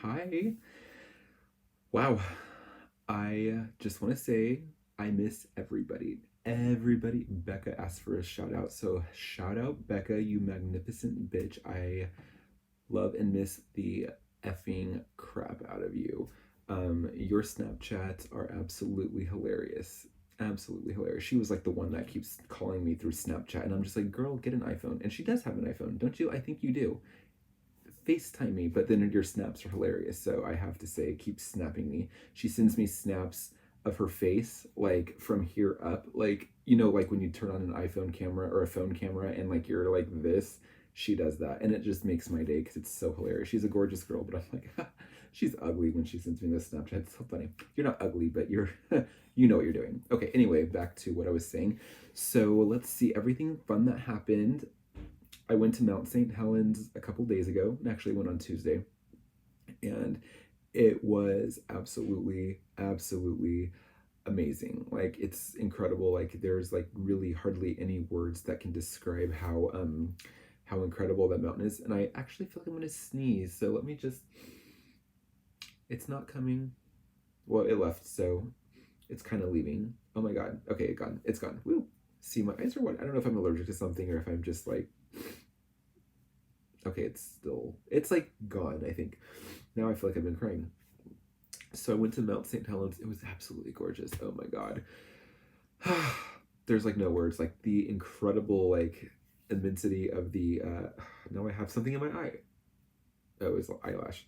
Hi. Wow. I just want to say I miss everybody. Everybody. Becca asked for a shout out. So, shout out, Becca, you magnificent bitch. I love and miss the effing crap out of you. Your Snapchats are absolutely hilarious. Absolutely hilarious. She was like the one that keeps calling me through Snapchat, and I'm just like, girl, get an iPhone. And she does have an iPhone, don't you? I think you do. FaceTime me, but then your snaps are hilarious. So I have to say, keep snapping me. She sends me snaps of her face, like from here up, like like when you turn on an iPhone camera or a phone camera, and like you're like this. She does that, and it just makes my day because it's so hilarious. She's a gorgeous girl, but I'm like, she's ugly when she sends me this Snapchat. It's so funny. You're not ugly, but you're, you know what you're doing. Okay. Anyway, back to what I was saying. So let's see everything fun that happened. I went to Mount St. Helens a couple days ago, and actually went on Tuesday, and it was absolutely amazing. Like it's incredible. Like there's like really hardly any words that can describe how incredible that mountain is. And I actually feel like I'm gonna sneeze. So let me just. It's not coming. Well, it left, so it's kind of leaving. Oh my god. Okay, it gone. It's gone. Woo. See, my eyes are what? I don't know if I'm allergic to something or if I'm just like okay, it's like gone, I think. Now I feel like I've been crying. So I went to Mount St. Helens. It was absolutely gorgeous. Oh my god. There's like no words. Like the incredible like immensity of the now I have something in my eye. Oh, it's eyelash.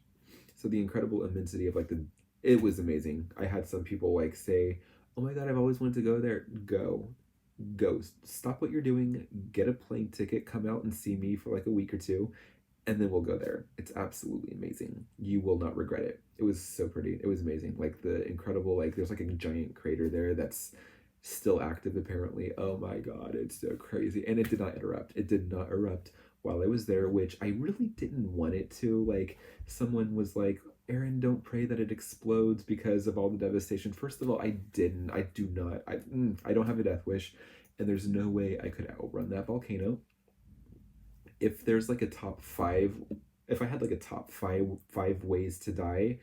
So the incredible immensity of like the it was amazing. I had some people like say, "Oh my god, I've always wanted to go there." Go. Stop what you're doing, get a plane ticket, come out and see me for like a week or two, and then we'll go there. It's absolutely amazing. You will not regret it. It was so pretty. It was amazing. Like the incredible, like there's like a giant crater there that's still active apparently. Oh my god, it's so crazy. And it did not erupt. It did not erupt while I was there, which I really didn't want it to. Like someone was like, Aaron, don't pray that it explodes because of all the devastation. First of all, I didn't. I do not. I don't have a death wish, and there's no way I could outrun that volcano. If there's like a top five, if I had like a top five ways to die,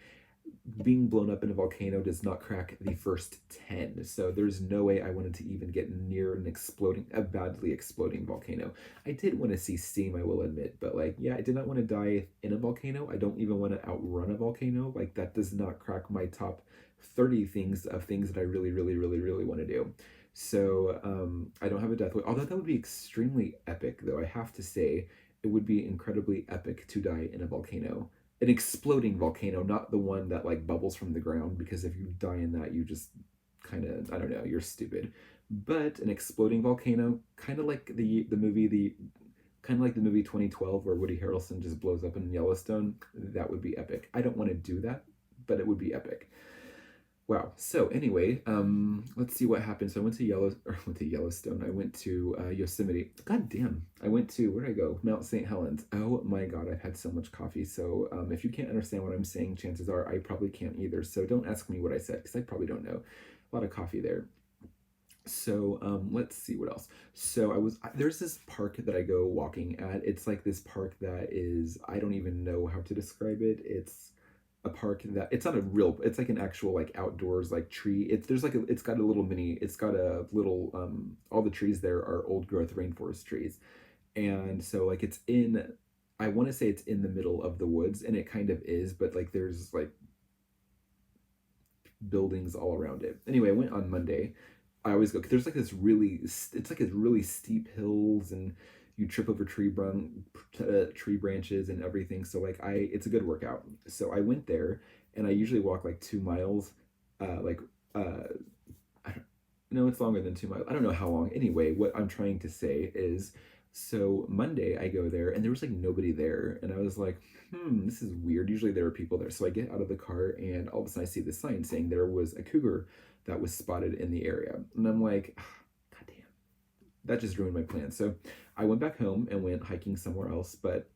being blown up in a volcano does not crack the first 10. So there's no way I wanted to even get near a badly exploding volcano. I did want to see steam, I will admit, but like, yeah, I did not want to die in a volcano. I don't even want to outrun a volcano. Like, that does not crack my top 30 things that I really want to do. So I don't have a death wish. Although that would be extremely epic, though, I have to say, it would be incredibly epic to die in a volcano, an exploding volcano, not the one that like bubbles from the ground, because if you die in that, you just kind of, I don't know, you're stupid. But an exploding volcano, kind of like the movie 2012 where Woody Harrelson just blows up in Yellowstone, that would be epic. I don't want to do that, but it would be epic. Wow. So anyway, let's see what happened. So I went to Yellowstone. I went to Yosemite. God damn. I went to where did I go? Mount St. Helens. Oh my God, I've had so much coffee. So if you can't understand what I'm saying, chances are I probably can't either. So don't ask me what I said because I probably don't know. A lot of coffee there. So let's see what else. So there's this park that I go walking at. It's like this park that is, I don't even know how to describe it. It's a park that it's not a real, it's like an actual like outdoors like tree. It's got a little mini, it's got a little all the trees there are old growth rainforest trees. And so like it's in, I want to say it's in the middle of the woods, and it kind of is, but like there's like buildings all around it. Anyway, I went on Monday. I always go. There's like this really, it's like a really steep hills, and you trip over tree branches and everything. So like it's a good workout. So I went there, and I usually walk like 2 miles. Like I don't, no, it's longer than 2 miles. I don't know how long. Anyway, what I'm trying to say is, so Monday I go there and there was like nobody there, and I was like, this is weird. Usually there are people there. So I get out of the car, and all of a sudden I see this sign saying there was a cougar that was spotted in the area, and I'm like, God damn, that just ruined my plan. So I went back home and went hiking somewhere else, but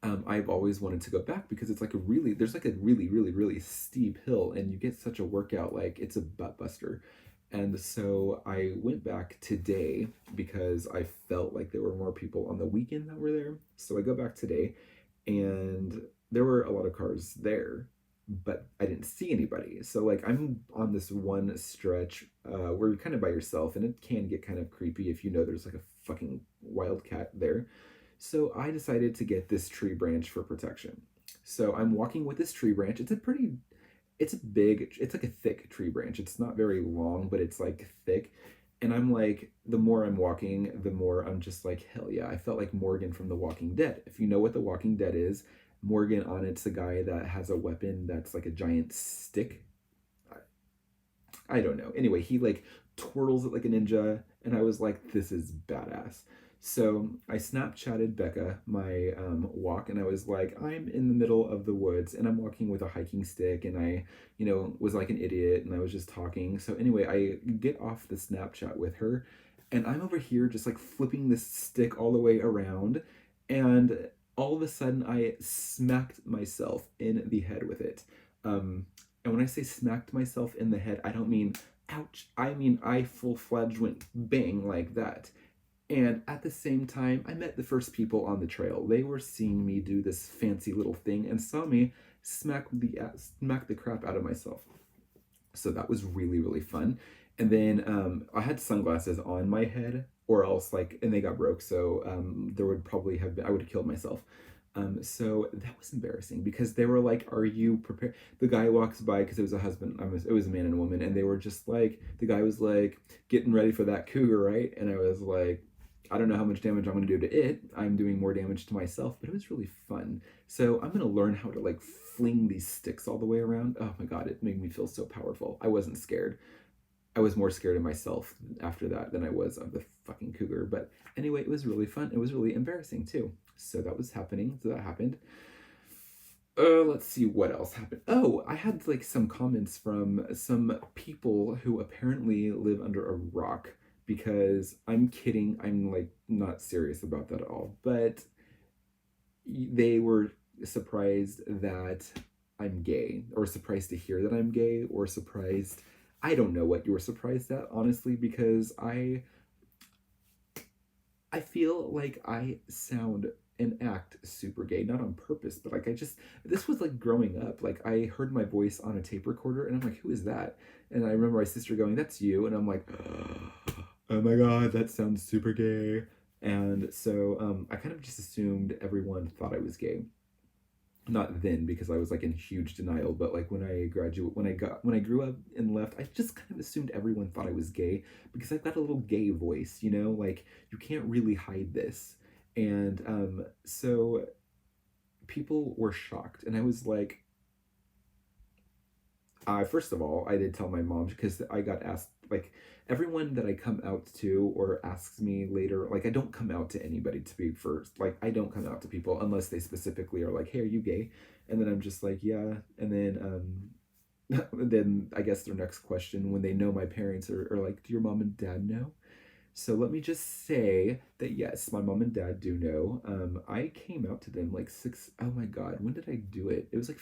I've always wanted to go back because it's like there's like a really steep hill, and you get such a workout, like it's a butt buster. And so I went back today because I felt like there were more people on the weekend that were there. So I go back today, and there were a lot of cars there, but I didn't see anybody. So like I'm on this one stretch where you're kind of by yourself, and it can get kind of creepy if you know there's like a fucking wildcat there. So I decided to get this tree branch for protection. So I'm walking with this tree branch. It's a big, it's like a thick tree branch. It's not very long, but it's like thick. And I'm like, the more I'm walking, the more I'm just like, hell yeah. I felt like Morgan from The Walking Dead. If you know what The Walking Dead is, Morgan on it's a guy that has a weapon that's like a giant stick. I don't know. Anyway, he like twirls it like a ninja, and I was like, this is badass. So I Snapchatted Becca my walk, and I was like, I'm in the middle of the woods, and I'm walking with a hiking stick, and I, was like an idiot, and I was just talking. So anyway, I get off the Snapchat with her, and I'm over here just like flipping this stick all the way around, and all of a sudden I smacked myself in the head with it. Um, and when I say smacked myself in the head, I don't mean ouch. I mean I full fledged went bang like that. And at the same time, I met the first people on the trail. They were seeing me do this fancy little thing and saw me smack the crap out of myself. So that was really really fun. And then I had sunglasses on my head, or else like, and they got broke. So there would probably have been, I would have killed myself. So that was embarrassing because they were like, "Are you prepared?" The guy walks by because it was a husband. It was a man and a woman, and they were just like, the guy was like, "Getting ready for that cougar, right?" And I was like, "I don't know how much damage I'm going to do to it. I'm doing more damage to myself, but it was really fun." So I'm going to learn how to like fling these sticks all the way around. Oh my god, it made me feel so powerful. I wasn't scared. I was more scared of myself after that than I was of the fucking cougar. But anyway, it was really fun. It was really embarrassing too. So that was happening. So that happened. Let's see what else happened. Oh, I had like some comments from some people who apparently live under a rock, because I'm kidding. I'm like not serious about that at all. But they were surprised that I'm gay, or surprised to hear that I'm gay, or surprised. I don't know what you were surprised at, honestly, because I feel like I sound and act super gay, not on purpose, but like this was like growing up. Like I heard my voice on a tape recorder, and I'm like, who is that? And I remember my sister going, that's you. And I'm like, oh my God, that sounds super gay. And so I kind of just assumed everyone thought I was gay. Not then, because I was like in huge denial, but like when I grew up and left, I just kind of assumed everyone thought I was gay, because I've got a little gay voice, like you can't really hide this. And so people were shocked, and I was like, first of all, I did tell my mom, because I got asked, like, everyone that I come out to or asks me later, like, I don't come out to anybody, to be first. Like, I don't come out to people unless they specifically are like, hey, are you gay? And then I'm just like, yeah. And then I guess their next question, when they know my parents, are like, do your mom and dad know? So let me just say that yes, my mom and dad do know. I came out to them like oh my God, when did I do it? It was like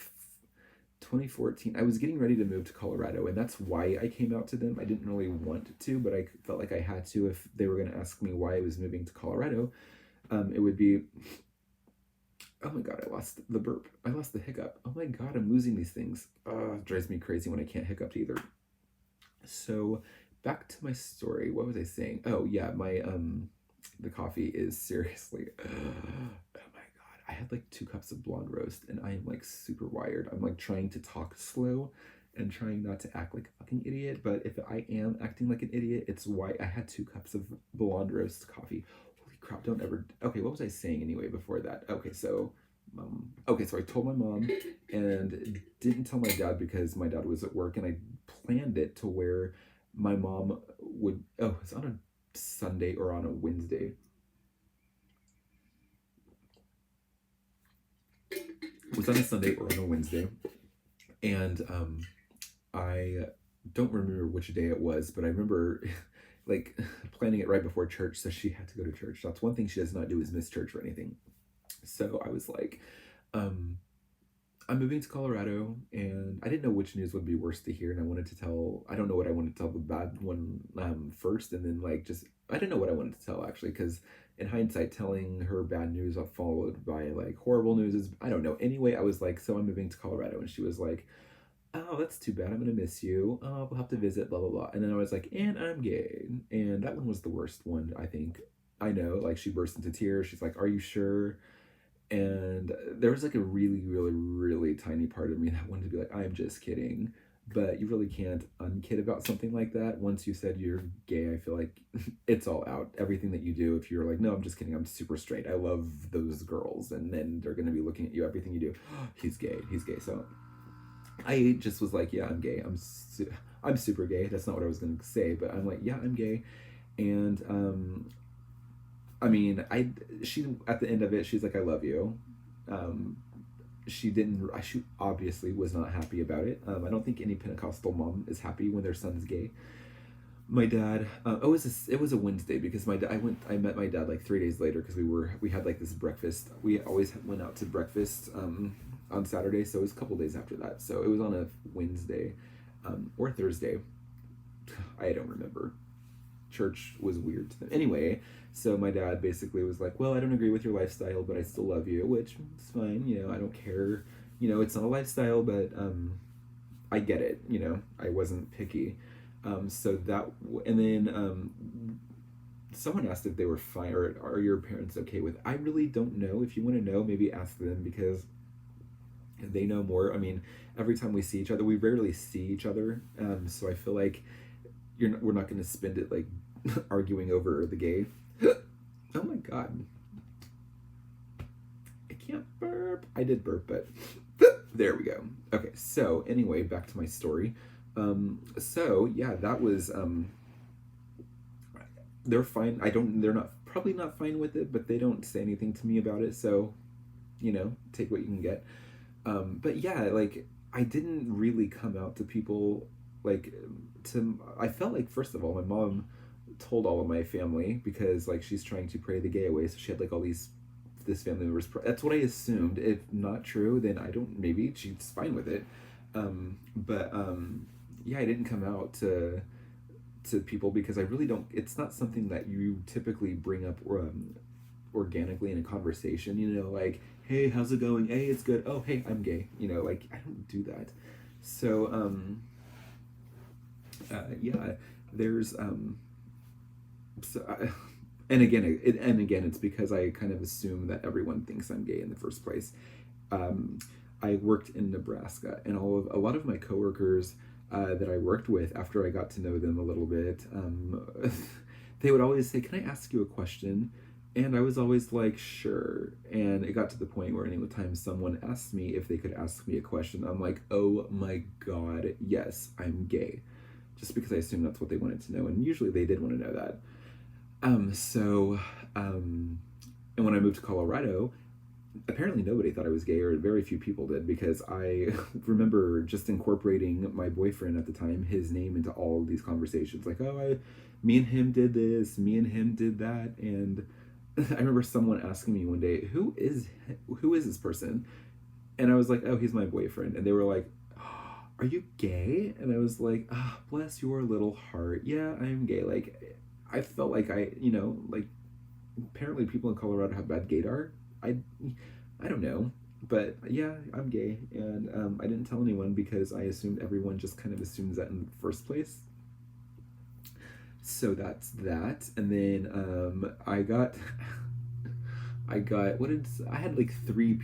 2014. I was getting ready to move to Colorado, and that's why I came out to them. I didn't really want to, but I felt like I had to. If they were going to ask me why I was moving to Colorado, it would be, oh my God, I lost the burp. I lost the hiccup. Oh my God, I'm losing these things. It drives me crazy when I can't hiccup either. So back to my story. What was I saying? Oh yeah, my the coffee is seriously oh my God. I had like 2 cups of blonde roast, and I am like super wired. I'm like trying to talk slow and trying not to act like a fucking idiot, but if I am acting like an idiot, it's why I had 2 cups of blonde roast coffee. Holy crap, don't ever. Okay, what was I saying anyway before that? Okay, so I told my mom and didn't tell my dad, because my dad was at work, and I planned it to where my mom would, oh, it's on a Sunday or on a Wednesday. It was on a Sunday or on a Wednesday. And I don't remember which day it was, but I remember like planning it right before church, so she had to go to church. That's one thing she does not do, is miss church or anything. So I was like, um, I'm moving to Colorado, and I didn't know which news would be worse to hear, and I don't know what I wanted to tell the bad one first, and then like just I didn't know what I wanted to tell actually, because in hindsight, telling her bad news followed by like horrible news is, I don't know. Anyway, I was like, so I'm moving to Colorado, and she was like, oh, that's too bad. I'm gonna miss you. Oh, we'll have to visit, blah blah blah. And then I was like, and I'm gay, and that one was the worst one, I think. I know, like she burst into tears. She's like, "Are you sure?" And there was like a really, really, really tiny part of me that wanted to be like, I'm just kidding. But you really can't unkid about something like that. Once you said you're gay, I feel like it's all out. Everything that you do, if you're like, no, I'm just kidding, I'm super straight, I love those girls, and then they're going to be looking at you, everything you do, he's gay, he's gay. So I just was like, yeah, I'm gay. I'm super gay. That's not what I was going to say, but I'm like, yeah, I'm gay. And I mean, she at the end of it, she's like, I love you. Um, she didn't. She obviously was not happy about it. I don't think any Pentecostal mom is happy when their son's gay. My dad. It was a Wednesday because my dad. I met my dad like 3 days later because we had like this breakfast. We always went out to breakfast on Saturday, so it was a couple days after that. So it was on a Wednesday or Thursday. I don't remember. Church was weird to them. Anyway, so my dad basically was like, well, I don't agree with your lifestyle, but I still love you, which is fine. I don't care. It's not a lifestyle, but I get it. I wasn't picky. So that, and then someone asked if they were fine, or are your parents okay with it? I really don't know. If you want to know, maybe ask them because they know more. I mean, every time we see each other, we rarely see each other. So I feel like we're not going to spend it like arguing over the gay. Oh my god. I can't burp. I did burp, but there we go. Okay, so anyway, back to my story. So yeah, that was they're fine. They're not probably not fine with it, but they don't say anything to me about it, so take what you can get. But yeah, like I didn't really come out to people like I felt like, first of all, my mom told all of my family because like she's trying to pray the gay away, so she had like all this family members. That's what I assumed. If not true, then I don't. Maybe she's fine with it. But yeah, I didn't come out to people because I really don't. It's not something that you typically bring up organically in a conversation. Like, hey, how's it going? Hey, it's good. Oh, hey, I'm gay. Like I don't do that. So yeah, there's and again, it's because I kind of assume that everyone thinks I'm gay in the first place. I worked in Nebraska, and a lot of my coworkers that I worked with, after I got to know them a little bit, they would always say, "Can I ask you a question?" And I was always like, "Sure." And it got to the point where anytime someone asked me if they could ask me a question, I'm like, "Oh my god, yes, I'm gay." Just because I assumed that's what they wanted to know, and usually they did want to know that. So, and when I moved to Colorado, apparently nobody thought I was gay, or very few people did, because I remember just incorporating my boyfriend at the time, his name, into all of these conversations. Like, oh, me and him did this, me and him did that, and I remember someone asking me one day, who is this person? And I was like, oh, he's my boyfriend. And they were like, oh, are you gay? And I was like, ah, oh, bless your little heart. Yeah, I'm gay. Like, I felt like like apparently people in Colorado have bad gaydar. I don't know, but yeah, I'm gay, and I didn't tell anyone because I assumed everyone just kind of assumes that in the first place. So that's that, and then I got I had like three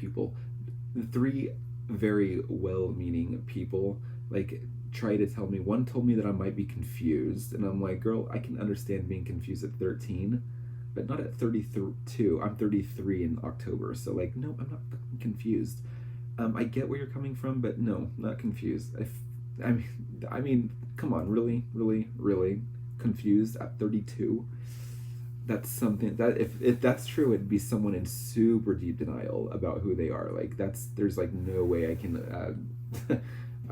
very well-meaning people like try to tell me. One told me that I might be confused, and I'm like, girl, I can understand being confused at 13, but not at 32. I'm 33 in October, so like, no, I'm not fucking confused. I get where you're coming from, but no, not confused. I mean, come on, really, really, really confused at 32. That's something that if that's true, it'd be someone in super deep denial about who they are. Like there's like no way I can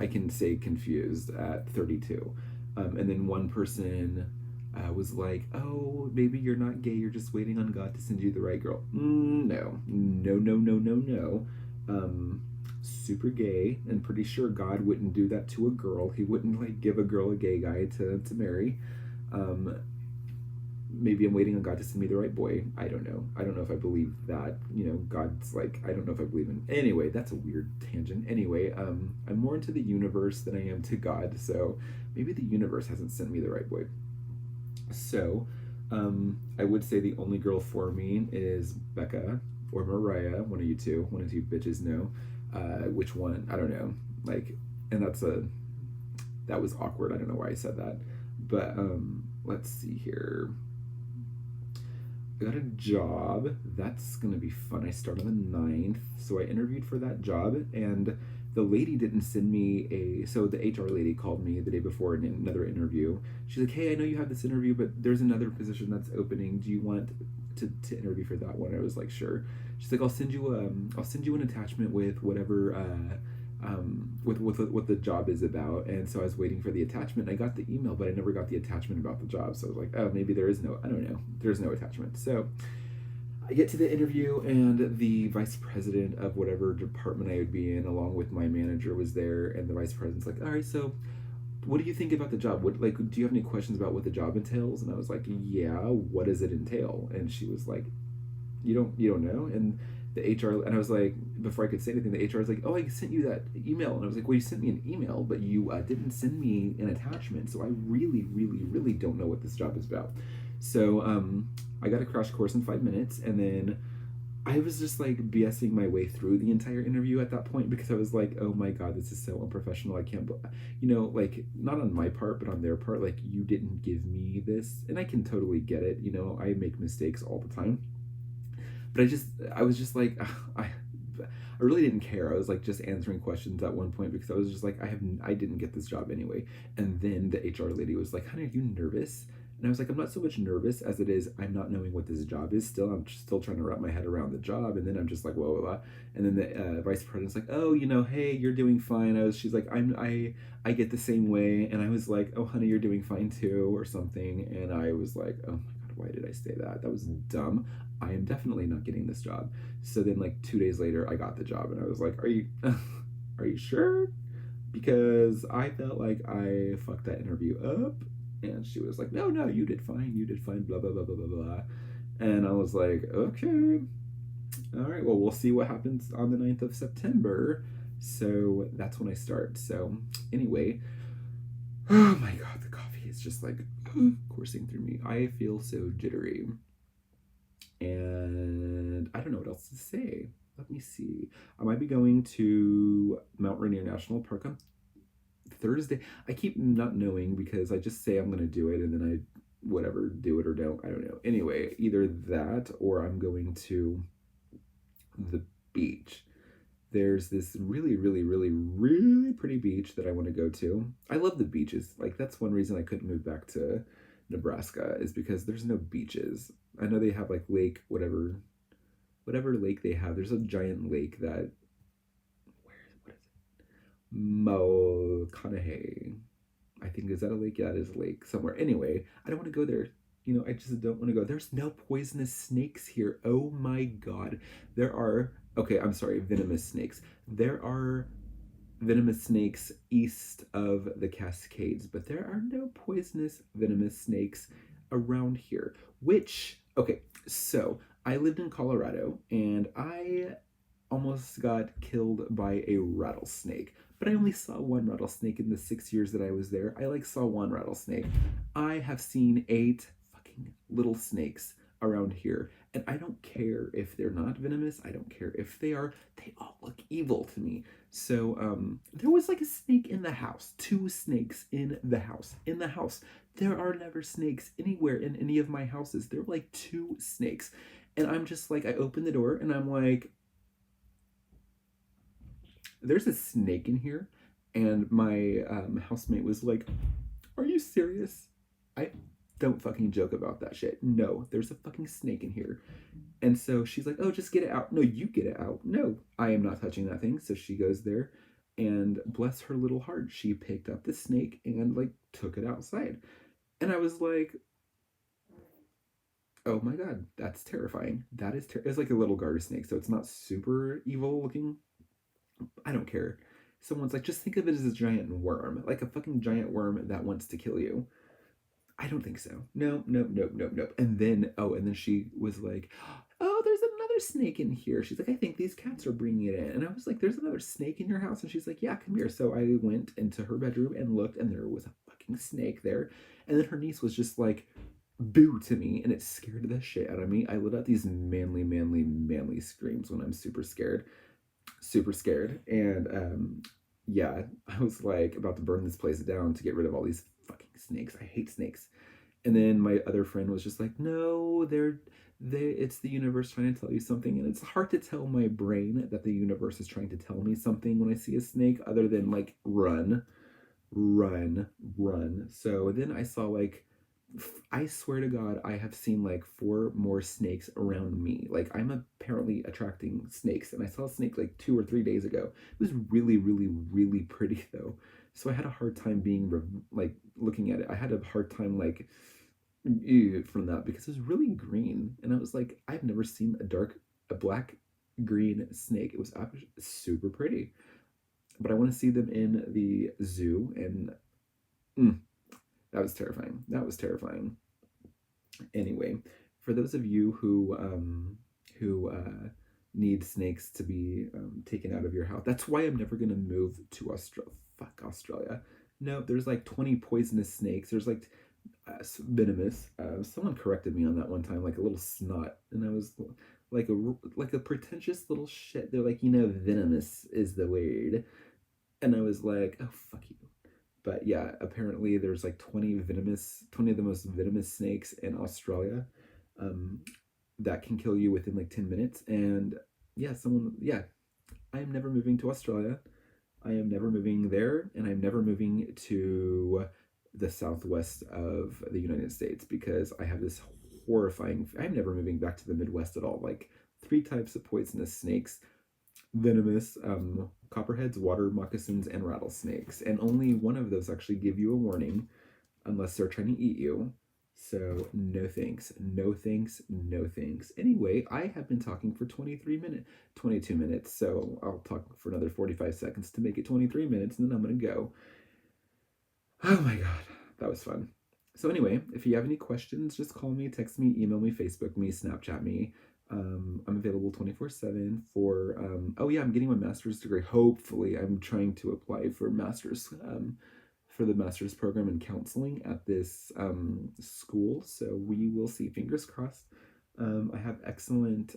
I can say confused at 32. And then one person was like, oh, maybe you're not gay, you're just waiting on God to send you the right girl. No, no, no, no, no, no. Super gay, and pretty sure God wouldn't do that to a girl. He wouldn't like give a girl a gay guy to marry. maybe I'm waiting on God to send me the right boy. I don't know. I don't know if I believe that. God's like, I don't know if I believe in. Anyway, that's a weird tangent. Anyway, I'm more into the universe than I am to God. So maybe the universe hasn't sent me the right boy. So, I would say the only girl for me is Becca or Mariah. One of you two. One of you bitches know. Which one? I don't know. Like, and that was awkward. I don't know why I said that. But let's see here. I got a job. That's gonna be fun. I start on the 9th. So I interviewed for that job, and the lady didn't send me a. So the HR lady called me the day before in another interview. She's like, "Hey, I know you have this interview, but there's another position that's opening. Do you want to interview for that one?" I was like, "Sure." She's like, I'll send you an attachment with whatever with what the job is about." And so I was waiting for the attachment. I got the email, but I never got the attachment about the job. So I was like, oh, maybe there is no. I don't know. There's no attachment. So I get to the interview, and the vice president of whatever department I would be in, along with my manager, was there. And the vice president's like, "All right, so what do you think about the job? What like do you have any questions about what the job entails?" And I was like, "Yeah, what does it entail?" And she was like, you don't know?" And the HR, and I was like, before I could say anything, the HR was like, "Oh, I sent you that email." And I was like, "Well, you sent me an email, but you didn't send me an attachment, so I really, really, really don't know what this job is about." So I got a crash course in 5 minutes, and then I was just like BSing my way through the entire interview at that point, because I was like, "Oh my god, this is so unprofessional. I can't, like, not on my part, but on their part. Like, you didn't give me this." And I can totally get it. I make mistakes all the time, but I was just like, I really didn't care. I was like just answering questions at one point, because I was just like, I didn't get this job anyway. And then the HR lady was like, "Honey, are you nervous?" And I was like, "I'm not so much nervous as it is I'm not knowing what this job is still. I'm still trying to wrap my head around the job." And then I'm just like, whoa, whoa, whoa. And then the vice president's like, "Oh, hey, you're doing fine." She's like, I get the same way." And I was like, "Oh, honey, you're doing fine too," or something. And I was like, "Oh my god, why did I say that? That was dumb. I am definitely not getting this job." So then, like 2 days later, I got the job, and I was like, "Are you, are you sure?" Because I felt like I fucked that interview up. And she was like, "No, no, you did fine. You did fine. Blah blah blah blah blah blah." And I was like, "Okay, all right. Well, we'll see what happens on the 9th of September." So that's when I start. So anyway, oh my god, the coffee is just like coursing through me. I feel so jittery. And I don't know what else to say. Let me see. I might be going to Mount Rainier National Park on Thursday. I keep not knowing, because I just say I'm going to do it, and then I, whatever, do it or don't. I don't know. Anyway, either that, or I'm going to the beach. There's this really, really, really, really pretty beach that I want to go to. I love the beaches. Like, that's one reason I couldn't move back to Nebraska, is because there's no beaches. I know they have like lake, whatever lake they have. There's a giant lake that, what is it? Mokanahee. I think, is that a lake? Yeah, it is a lake somewhere. Anyway, I don't want to go there. I just don't want to go. There's no poisonous snakes here. Oh my god. There are, okay, I'm sorry, venomous snakes. There are venomous snakes east of the Cascades, but there are no poisonous venomous snakes around here. Which, okay, so I lived in Colorado, and I almost got killed by a rattlesnake. But I only saw one rattlesnake in the 6 years that I was there. I like saw one rattlesnake. I have seen 8 fucking little snakes around here. And I don't care if they're not venomous. I don't care if they are. They all look evil to me. So there was like a snake in the house. 2 snakes in the house. In the house. There are never snakes anywhere in any of my houses. There were like 2 snakes. And I'm just like, I open the door and I'm like, "There's a snake in here." And my housemate was like, "Are you serious?" I don't fucking joke about that shit. No, there's a fucking snake in here. And so she's like, "Oh, just get it out." "No, you get it out." "No, I am not touching that thing." So she goes there, and bless her little heart, she picked up the snake and like took it outside. And I was like, "Oh my god, that's terrifying. That is it's like a little garter snake, so it's not super evil looking. I don't care." Someone's like, "Just think of it as a giant worm, like a fucking giant worm that wants to kill you." I don't think so. No, no, no, no, no. And then she was like, "Oh, there's another snake in here." She's like, "I think these cats are bringing it in." And I was like, "There's another snake in your house?" And she's like, "Yeah, come here." So I went into her bedroom and looked, and there was a fucking snake there. And then her niece was just like, "Boo" to me, and it scared the shit out of me. I let out these manly, manly, manly screams when I'm super scared. And yeah, I was like about to burn this place down to get rid of all these fucking snakes. I hate snakes. And then my other friend was just like, "No, it's the universe trying to tell you something." And it's hard to tell my brain that the universe is trying to tell me something when I see a snake, other than like run, run, run. So then I saw like, I swear to God, I have seen like four more snakes around me. Like I'm apparently attracting snakes, and I saw a snake like 2 or 3 days ago. It was really, really, really pretty though. So I had a hard time being like looking at it. I had a hard time like from that because it was really green, and I was like, I've never seen a black green snake. It was super pretty, but I want to see them in the zoo, and mm, that was terrifying. That was terrifying. Anyway, for those of you who need snakes to be taken out of your house, that's why I'm never gonna move to Australia. Fuck Australia. No, there's like 20 poisonous snakes. There's like venomous. Someone corrected me on that one time, like a little snot, and I was like a pretentious little shit. They're like, venomous is the word, and I was like, oh fuck you. But yeah, apparently there's like 20 of the most venomous snakes in Australia, um, that can kill you within like 10 minutes. And yeah, I am never moving to Australia. I am never moving there, and I'm never moving to the southwest of the United States because I have this horrifying. I'm never moving back to the Midwest at all. Like three types of poisonous snakes: venomous, copperheads, water moccasins, and rattlesnakes. And only one of those actually give you a warning unless they're trying to eat you. So no thanks, no thanks, no thanks. Anyway, I have been talking for 22 minutes. So I'll talk for another 45 seconds to make it 23 minutes, and then I'm going to go. Oh my God, that was fun. So anyway, if you have any questions, just call me, text me, email me, Facebook me, Snapchat me. I'm available 24/7 for. Oh yeah, I'm getting my master's degree. Hopefully, I'm trying to apply for for the master's program in counseling at this school. So we will see. Fingers crossed. I have excellent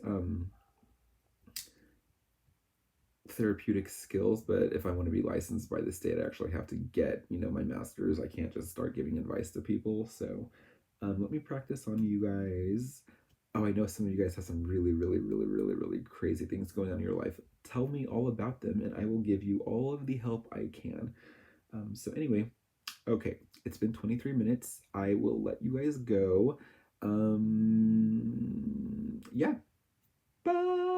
therapeutic skills, but if I want to be licensed by the state, I actually have to get, my master's. I can't just start giving advice to people. So let me practice on you guys. Oh, I know some of you guys have some really, really, really, really, really crazy things going on in your life. Tell me all about them, and I will give you all of the help I can. So anyway, okay, it's been 23 minutes. I will let you guys go. Yeah, bye.